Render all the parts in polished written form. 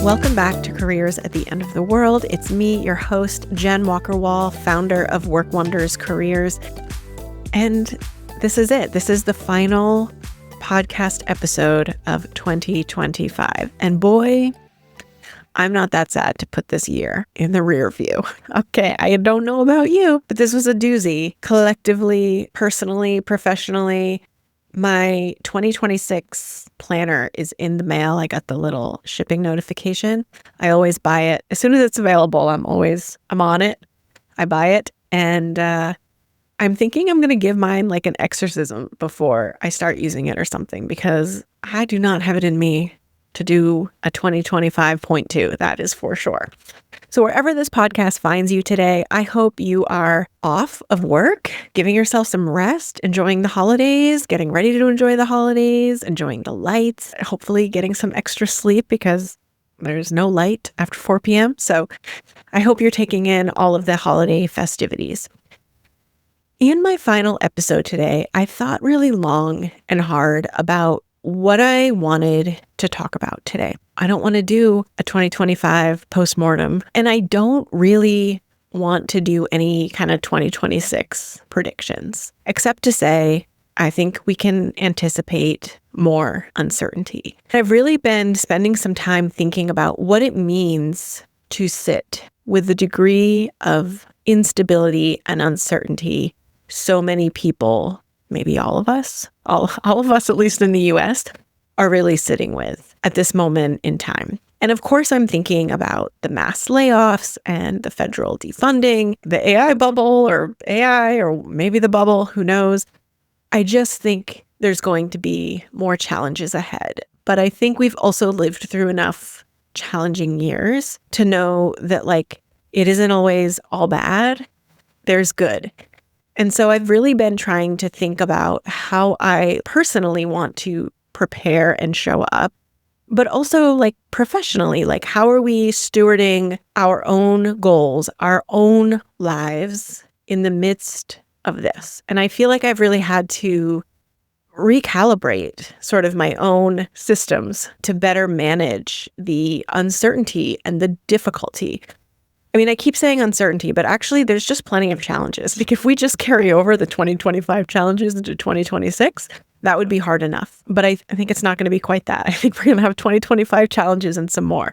Welcome back to Careers at the End of the World. It's me, your host, Jenn Walker Wall, founder of Work Wonders Careers. And this is it. This is the final podcast episode of 2025. And boy, I'm not that sad to put this year in the rear view. Okay, I don't know about you, but this was a doozy. Collectively, personally, professionally, my 2026 planner is in the mail. I got the little shipping notification. I always buy it. As soon as it's available, I'm on it. I buy it. And I'm thinking I'm going to give mine like an exorcism before I start using it or something, because I do not have it in me to do a 2025.2. That is for sure. So wherever this podcast finds you today, I hope you are off of work, giving yourself some rest, enjoying the holidays, getting ready to enjoy the holidays, enjoying the lights, hopefully getting some extra sleep because there's no light after 4 p.m. So I hope you're taking in all of the holiday festivities. In my final episode today, I thought really long and hard about what I wanted to talk about today. I don't want to do a 2025 postmortem, and I don't really want to do any kind of 2026 predictions, except to say, I think we can anticipate more uncertainty. I've really been spending some time thinking about what it means to sit with the degree of instability and uncertainty so many people, maybe all of us, all of us, at least in the US, are really sitting with at this moment in time. And of course, I'm thinking about the mass layoffs and the federal defunding, the AI bubble or AI, or maybe the bubble, who knows? I just think there's going to be more challenges ahead. But I think we've also lived through enough challenging years to know that it isn't always all bad. There's good. And so I've really been trying to think about how I personally want to prepare and show up, but also professionally, how are we stewarding our own goals, our own lives in the midst of this? And I feel like I've really had to recalibrate sort of my own systems to better manage the uncertainty and the difficulty. I mean, I keep saying uncertainty, but actually there's just plenty of challenges. Because if we just carry over the 2025 challenges into 2026, that would be hard enough. But I think it's not going to be quite that. I think we're going to have 2025 challenges and some more.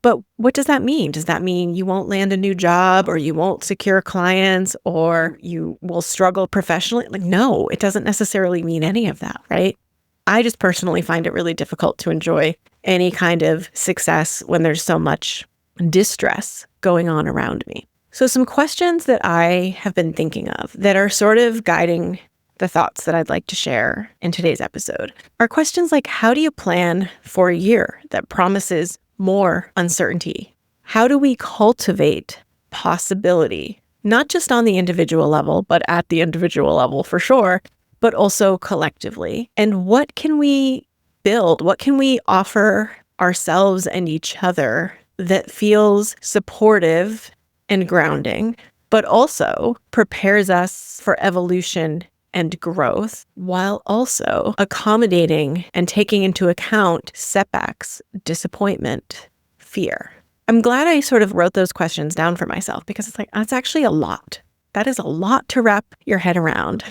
But what does that mean? Does that mean you won't land a new job, or you won't secure clients, or you will struggle professionally? No, it doesn't necessarily mean any of that, right? I just personally find it really difficult to enjoy any kind of success when there's so much distress going on around me. So some questions that I have been thinking of that are sort of guiding the thoughts that I'd like to share in today's episode are questions like, how do you plan for a year that promises more uncertainty? How do we cultivate possibility, not just on the individual level, but at the individual level for sure, but also collectively? And what can we build? What can we offer ourselves and each other that feels supportive and grounding, but also prepares us for evolution and growth, while also accommodating and taking into account setbacks, disappointment, fear? I'm glad I sort of wrote those questions down for myself, because it's that's actually a lot. That is a lot to wrap your head around.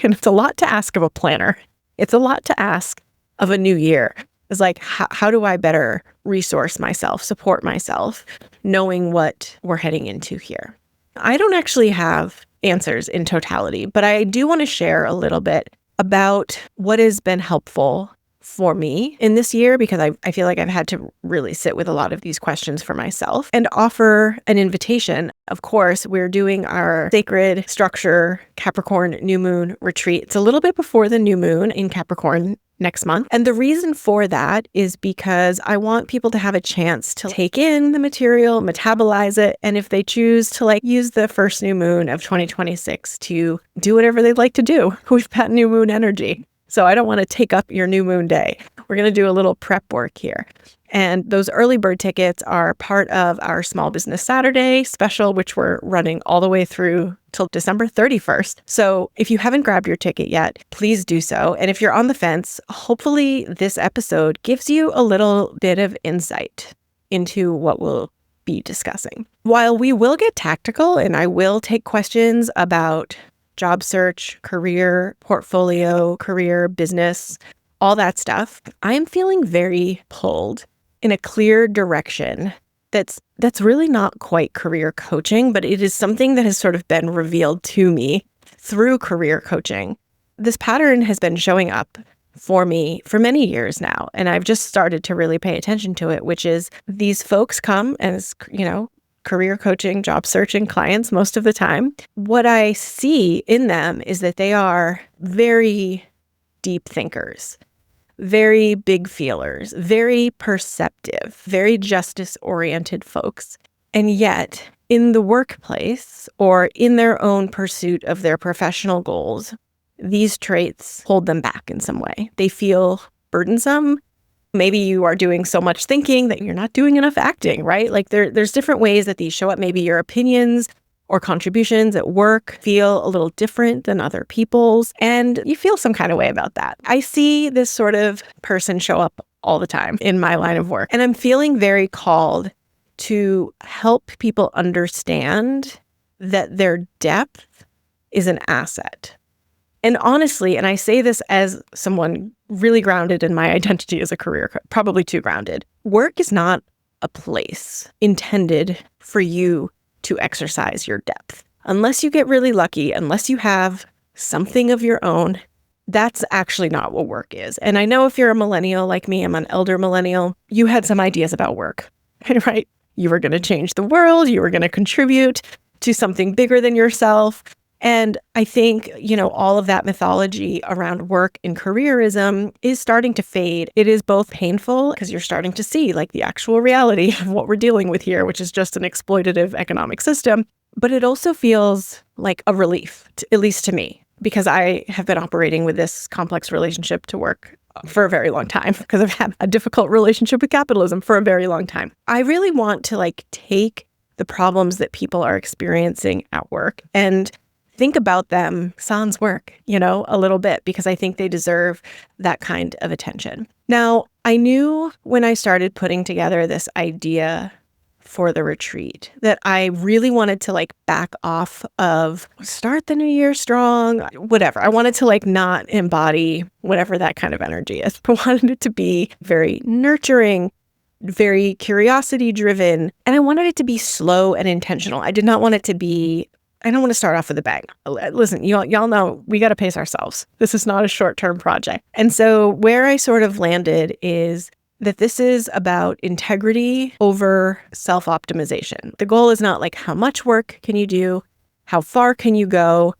And it's a lot to ask of a planner. It's a lot to ask of a new year. It's how do I better resource myself, support myself, knowing what we're heading into here? I don't actually have answers in totality, but I do want to share a little bit about what has been helpful for me in this year, because I feel like I've had to really sit with a lot of these questions for myself and offer an invitation. Of course, we're doing our sacred structure Capricorn new moon retreat. It's a little bit before the new moon in Capricorn next month. And the reason for that is because I want people to have a chance to take in the material, metabolize it, and if they choose to use the first new moon of 2026 to do whatever they'd like to do with that new moon energy. So I don't want to take up your new moon day. We're going to do a little prep work here. And those early bird tickets are part of our Small Business Saturday special, which we're running all the way through till December 31st. So if you haven't grabbed your ticket yet, please do so. And if you're on the fence, hopefully this episode gives you a little bit of insight into what we'll be discussing. While we will get tactical and I will take questions about job search, career, portfolio, career, business, all that stuff, I'm feeling very pulled in a clear direction that's really not quite career coaching, but it is something that has sort of been revealed to me through career coaching. This pattern has been showing up for me for many years now, and I've just started to really pay attention to it, which is these folks come as, career coaching, job searching clients most of the time. What I see in them is that they are very deep thinkers, very big feelers, very perceptive, very justice-oriented folks. And yet, in the workplace or in their own pursuit of their professional goals, these traits hold them back in some way. They feel burdensome. Maybe you are doing so much thinking that you're not doing enough acting, right? Like there's different ways that these show up. Maybe your opinions or contributions at work feel a little different than other people's, and you feel some kind of way about that. I see this sort of person show up all the time in my line of work, and I'm feeling very called to help people understand that their depth is an asset. And honestly, and I say this as someone really grounded in my identity as a career coach, probably too grounded, work is not a place intended for you to exercise your depth. Unless you get really lucky, unless you have something of your own, that's actually not what work is. And I know if you're a millennial like me, I'm an elder millennial, you had some ideas about work, right? You were going to change the world, you were going to contribute to something bigger than yourself. And I think, all of that mythology around work and careerism is starting to fade. It is both painful because you're starting to see like the actual reality of what we're dealing with here, which is just an exploitative economic system. But it also feels like a relief, at least to me, because I have been operating with this complex relationship to work for a very long time, because I've had a difficult relationship with capitalism for a very long time. I really want to take the problems that people are experiencing at work and think about them sans work, a little bit, because I think they deserve that kind of attention. Now, I knew when I started putting together this idea for the retreat that I really wanted to back off of start the new year strong, whatever. I wanted to not embody whatever that kind of energy is, but wanted it to be very nurturing, very curiosity driven. And I wanted it to be slow and intentional. I did not want it to be, I don't want to start off with a bang. Listen, y'all know we got to pace ourselves. This is not a short-term project. And so where I sort of landed is that this is about integrity over self-optimization. The goal is not how much work can you do, how far can you go.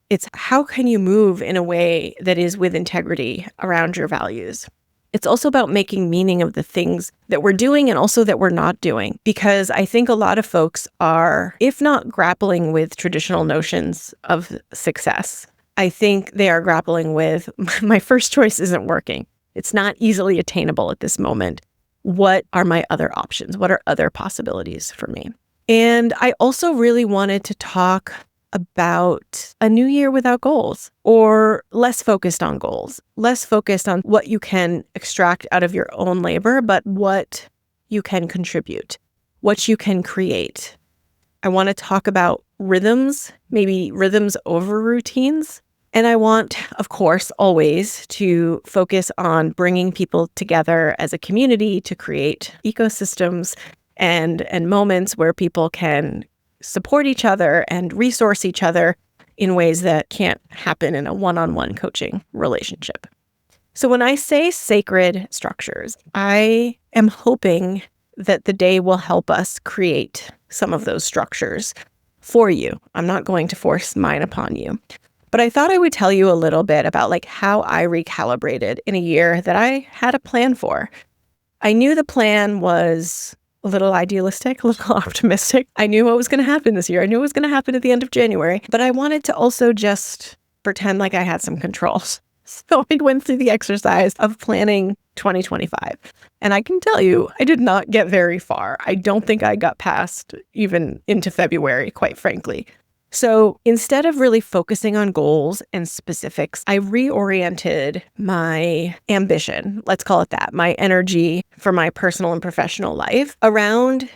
It's how can you move in a way that is with integrity around your values. It's also about making meaning of the things that we're doing and also that we're not doing, because I think a lot of folks are, if not grappling with traditional notions of success, I think they are grappling with my first choice isn't working. It's not easily attainable at this moment. What are my other options? What are other possibilities for me? And I also really wanted to talk about a new year without goals, or less focused on goals, less focused on what you can extract out of your own labor, but what you can contribute, what you can create. I want to talk about rhythms, maybe rhythms over routines. And I want, of course, always to focus on bringing people together as a community to create ecosystems and moments where people can support each other and resource each other in ways that can't happen in a one-on-one coaching relationship. So when I say sacred structures, I am hoping that the day will help us create some of those structures for you. I'm not going to force mine upon you. But I thought I would tell you a little bit about how I recalibrated in a year that I had a plan for. I knew the plan was a little idealistic, a little optimistic. I knew what was going to happen this year. I knew what was going to happen at the end of January, but I wanted to also just pretend like I had some controls. So I went through the exercise of planning 2025. And I can tell you, I did not get very far. I don't think I got past even into February, quite frankly. So instead of really focusing on goals and specifics, I reoriented my ambition, let's call it that, my energy for my personal and professional life around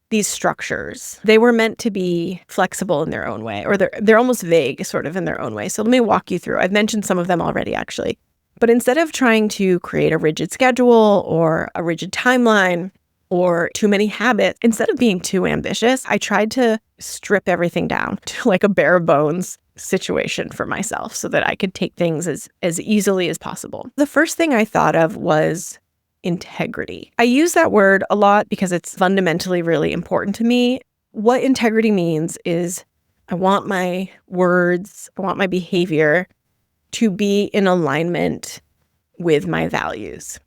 these structures. They were meant to be flexible in their own way, or they're almost vague sort of in their own way. So let me walk you through. I've mentioned some of them already, actually. But instead of trying to create a rigid schedule or a rigid timeline, or too many habits, instead of being too ambitious, I tried to strip everything down to like a bare bones situation for myself so that I could take things as easily as possible. The first thing I thought of was integrity. I use that word a lot because it's fundamentally really important to me. What integrity means is I want my words, I want my behavior to be in alignment with my values.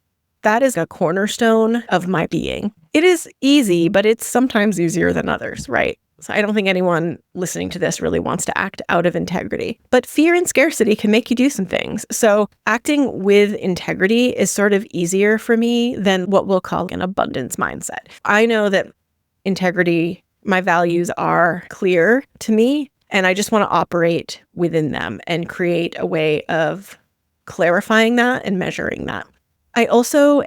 That is a cornerstone of my being. It is easy, but it's sometimes easier than others, right? So I don't think anyone listening to this really wants to act out of integrity. But fear and scarcity can make you do some things. So acting with integrity is sort of easier for me than what we'll call an abundance mindset. I know that integrity, my values are clear to me, and I just want to operate within them and create a way of clarifying that and measuring that. I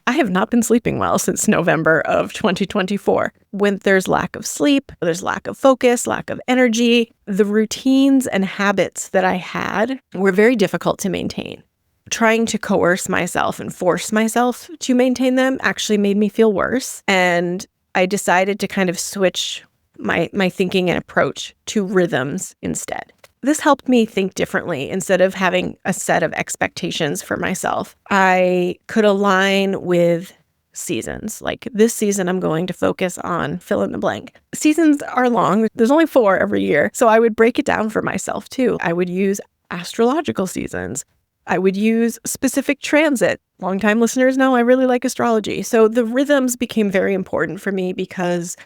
have not been sleeping well since November of 2024. When there's lack of sleep, there's lack of focus, lack of energy, the routines and habits that I had were very difficult to maintain. Trying to coerce myself and force myself to maintain them actually made me feel worse. And I decided to kind of switch my thinking and approach to rhythms instead. This helped me think differently. Instead of having a set of expectations for myself, I could align with seasons. Like this season, I'm going to focus on fill in the blank. Seasons are long. There's only 4 every year. So I would break it down for myself too. I would use astrological seasons. I would use specific transit. Longtime listeners know I really like astrology. So the rhythms became very important for me because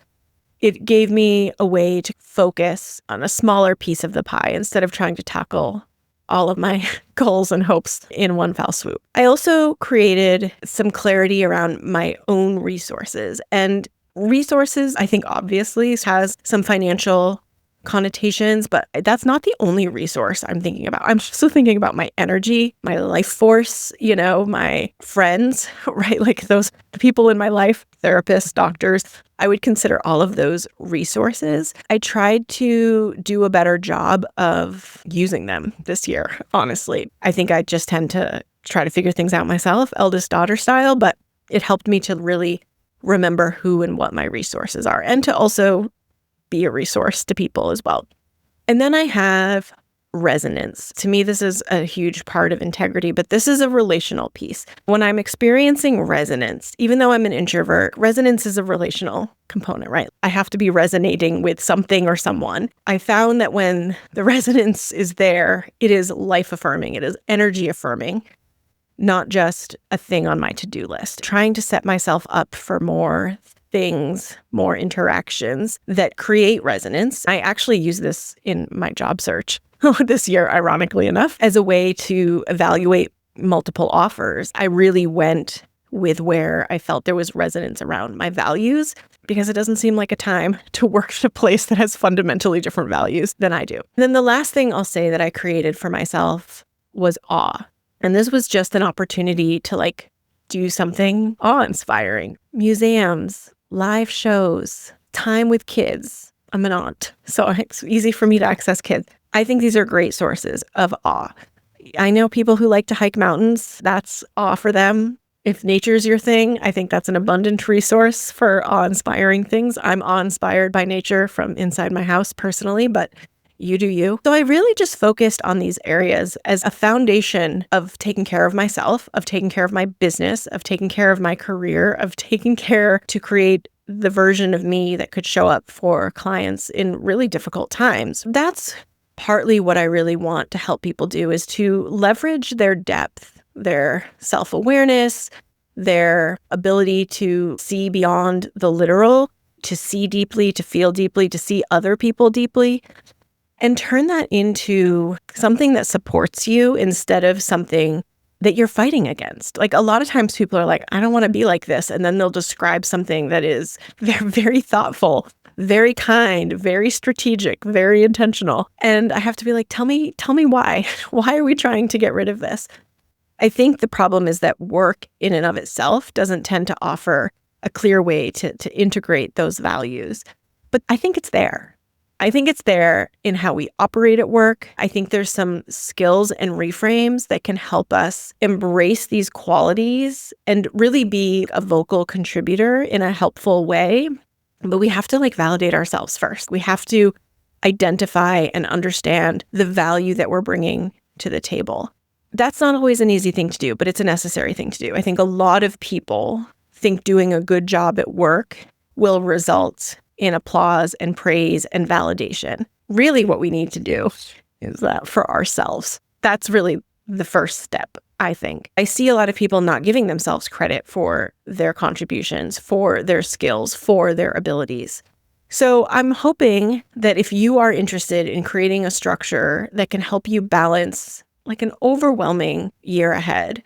it gave me a way to focus on a smaller piece of the pie instead of trying to tackle all of my goals and hopes in one foul swoop. I also created some clarity around my own resources. And resources, I think obviously has some financial connotations, but that's not the only resource I'm thinking about. I'm also thinking about my energy, my life force, my friends, right? Like the people in my life, therapists, doctors. I would consider all of those resources. I tried to do a better job of using them this year, honestly. I think I just tend to try to figure things out myself, eldest daughter style, but it helped me to really remember who and what my resources are and to also be a resource to people as well. And then I have resonance. To me, this is a huge part of integrity, but this is a relational piece. When I'm experiencing resonance, even though I'm an introvert, resonance is a relational component, right? I have to be resonating with something or someone. I found that when the resonance is there, it is life affirming, it is energy affirming, not just a thing on my to-do list. Trying to set myself up for more things, more interactions that create resonance. I actually use this in my job search this year, ironically enough, as a way to evaluate multiple offers. I really went with where I felt there was resonance around my values because it doesn't seem like a time to work at a place that has fundamentally different values than I do. And then the last thing I'll say that I created for myself was awe. And this was just an opportunity to do something awe-inspiring. Museums, live shows, time with kids. I'm an aunt, so it's easy for me to access kids. I think these are great sources of awe. I know people who like to hike mountains. That's awe for them. If nature's your thing, I think that's an abundant resource for awe-inspiring things. I'm awe-inspired by nature from inside my house personally, but you do you. So I really just focused on these areas as a foundation of taking care of myself, of taking care of my business, of taking care of my career, of taking care to create the version of me that could show up for clients in really difficult times. That's partly what I really want to help people do, is to leverage their depth, their self-awareness, their ability to see beyond the literal, to see deeply, to feel deeply, to see other people deeply, and turn that into something that supports you instead of something that you're fighting against. Like a lot of times people are like, I don't want to be like this. And then they'll describe something that is very, very thoughtful, very kind, very strategic, very intentional. And I have to be like, tell me why. Why are we trying to get rid of this? I think the problem is that work in and of itself doesn't tend to offer a clear way to integrate those values. But I think it's there. I think it's there in how we operate at work. I think there's some skills and reframes that can help us embrace these qualities and really be a vocal contributor in a helpful way. But we have to validate ourselves first. We have to identify and understand the value that we're bringing to the table. That's not always an easy thing to do, but it's a necessary thing to do. I think a lot of people think doing a good job at work will result in applause and praise and validation. Really what we need to do is that for ourselves. That's really the first step, I think. I see a lot of people not giving themselves credit for their contributions, for their skills, for their abilities. So I'm hoping that if you are interested in creating a structure that can help you balance an overwhelming year ahead,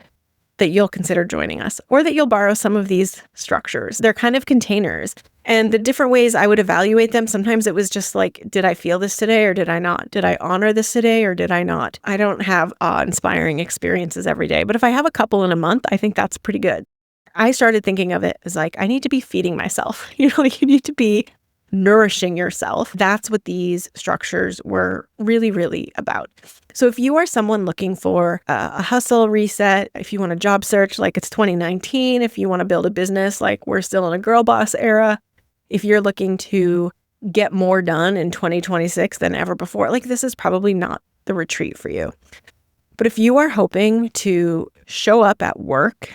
that you'll consider joining us, or that you'll borrow some of these structures. They're kind of containers. And the different ways I would evaluate them, sometimes it was just did I feel this today or did I not? Did I honor this today or did I not? I don't have awe-inspiring experiences every day, but if I have a couple in a month, I think that's pretty good. I started thinking of it as I need to be feeding myself. You need to be nourishing yourself. That's what these structures were really, really about. So if you are someone looking for a hustle reset, if you want a job search like it's 2019, if you want to build a business like we're still in a girl boss era, if you're looking to get more done in 2026 than ever before, this is probably not the retreat for you. But if you are hoping to show up at work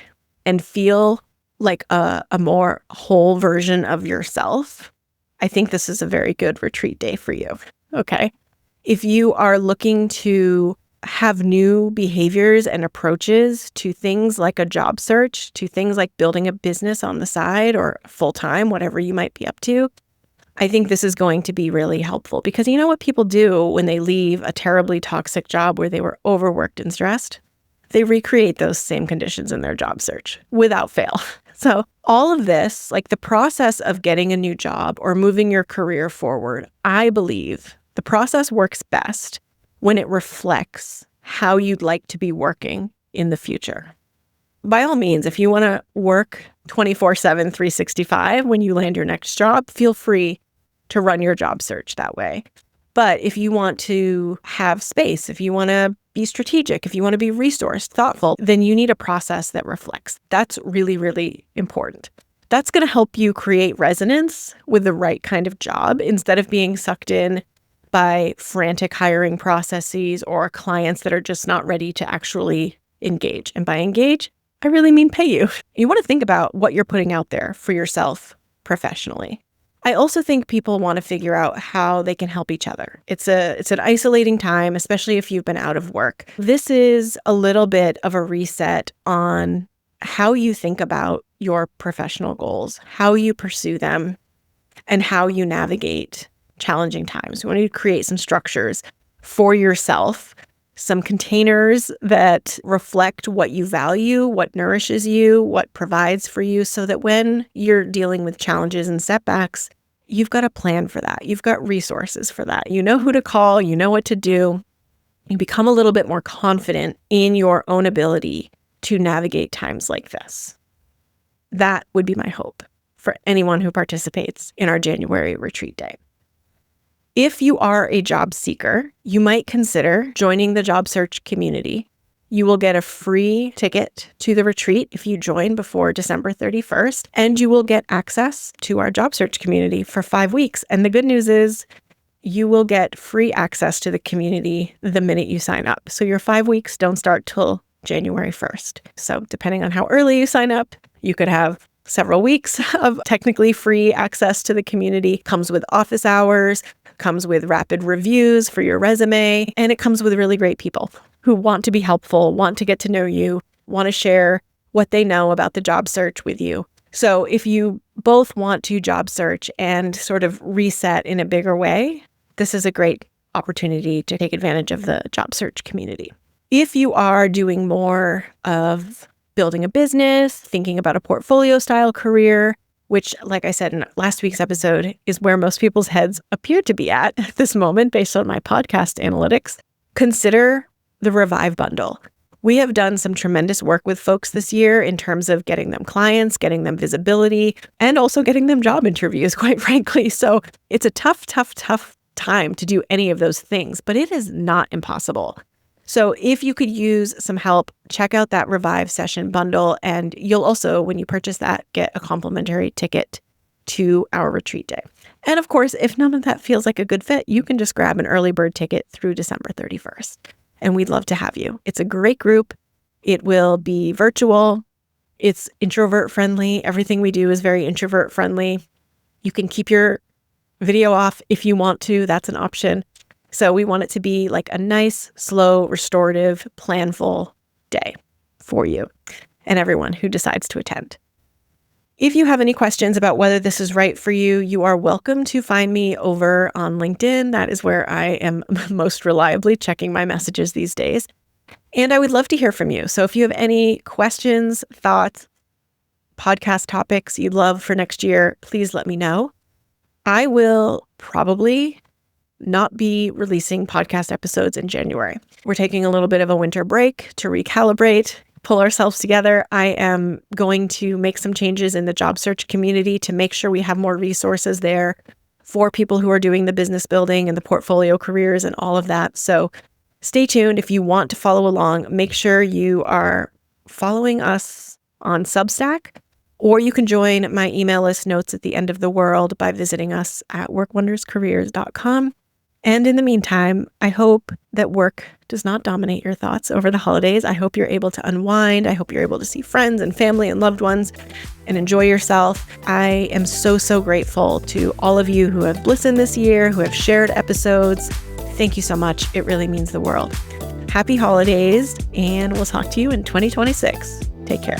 and feel like a more whole version of yourself, I think this is a very good retreat day for you. Okay. If you are looking to have new behaviors and approaches to things like a job search, to things like building a business on the side or full-time, whatever you might be up to, I think this is going to be really helpful because you know what people do when they leave a terribly toxic job where they were overworked and stressed? They recreate those same conditions in their job search without fail. So all of this, the process of getting a new job or moving your career forward, I believe the process works best when it reflects how you'd like to be working in the future. By all means, if you want to work 24/7, 365 when you land your next job, feel free to run your job search that way. But if you want to have space, if you want to be strategic, if you want to be resourced, thoughtful, then you need a process that reflects. That's really, really important. That's going to help you create resonance with the right kind of job instead of being sucked in by frantic hiring processes or clients that are just not ready to actually engage. And by engage, I really mean pay you. You want to think about what you're putting out there for yourself professionally. I also think people want to figure out how they can help each other. It's an isolating time, especially if you've been out of work. This is a little bit of a reset on how you think about your professional goals, how you pursue them, and how you navigate challenging times. We want to create some structures for yourself, some containers that reflect what you value, what nourishes you, what provides for you, so that when you're dealing with challenges and setbacks, you've got a plan for that. You've got resources for that. You know who to call, you know what to do. You become a little bit more confident in your own ability to navigate times like this. That would be my hope for anyone who participates in our January retreat day. If you are a job seeker, you might consider joining the job search community. You will get a free ticket to the retreat if you join before December 31st, and you will get access to our job search community for 5 weeks. And the good news is you will get free access to the community the minute you sign up. So your 5 weeks don't start till January 1st. So depending on how early you sign up, you could have several weeks of technically free access to the community. Comes with office hours, comes with rapid reviews for your resume, and it comes with really great people who want to be helpful, want to get to know you, want to share what they know about the job search with you. So if you both want to job search and sort of reset in a bigger way, this is a great opportunity to take advantage of the job search community. If you are doing more of building a business, thinking about a portfolio style career, which, like I said in last week's episode, is where most people's heads appear to be at this moment based on my podcast analytics, consider the Revive bundle. We have done some tremendous work with folks this year in terms of getting them clients, getting them visibility, and also getting them job interviews, quite frankly. So it's a tough time to do any of those things, but it is not impossible. So if you could use some help, check out that Revive session bundle, and you'll also, when you purchase that, get a complimentary ticket to our retreat day. And of course, if none of that feels like a good fit, you can just grab an early bird ticket through December 31st. And we'd love to have you. It's a great group. It will be virtual. It's introvert friendly. Everything we do is very introvert friendly. You can keep your video off if you want to. That's an option. So we want it to be like a nice, slow, restorative, planful day for you and everyone who decides to attend. If you have any questions about whether this is right for you, you are welcome to find me over on LinkedIn. That is where I am most reliably checking my messages these days. And I would love to hear from you. So if you have any questions, thoughts, podcast topics you'd love for next year, please let me know. I will probably not be releasing podcast episodes in January. We're taking a little bit of a winter break to recalibrate, pull ourselves together. I am going to make some changes in the job search community to make sure we have more resources there for people who are doing the business building and the portfolio careers and all of that. So stay tuned. If you want to follow along, make sure you are following us on Substack, or you can join my email list, Notes at the End of the World, by visiting us at workwonderscareers.com. And in the meantime, I hope that work does not dominate your thoughts over the holidays. I hope you're able to unwind. I hope you're able to see friends and family and loved ones and enjoy yourself. I am so grateful to all of you who have listened this year, who have shared episodes. Thank you so much. It really means the world. Happy holidays, and we'll talk to you in 2026. Take care.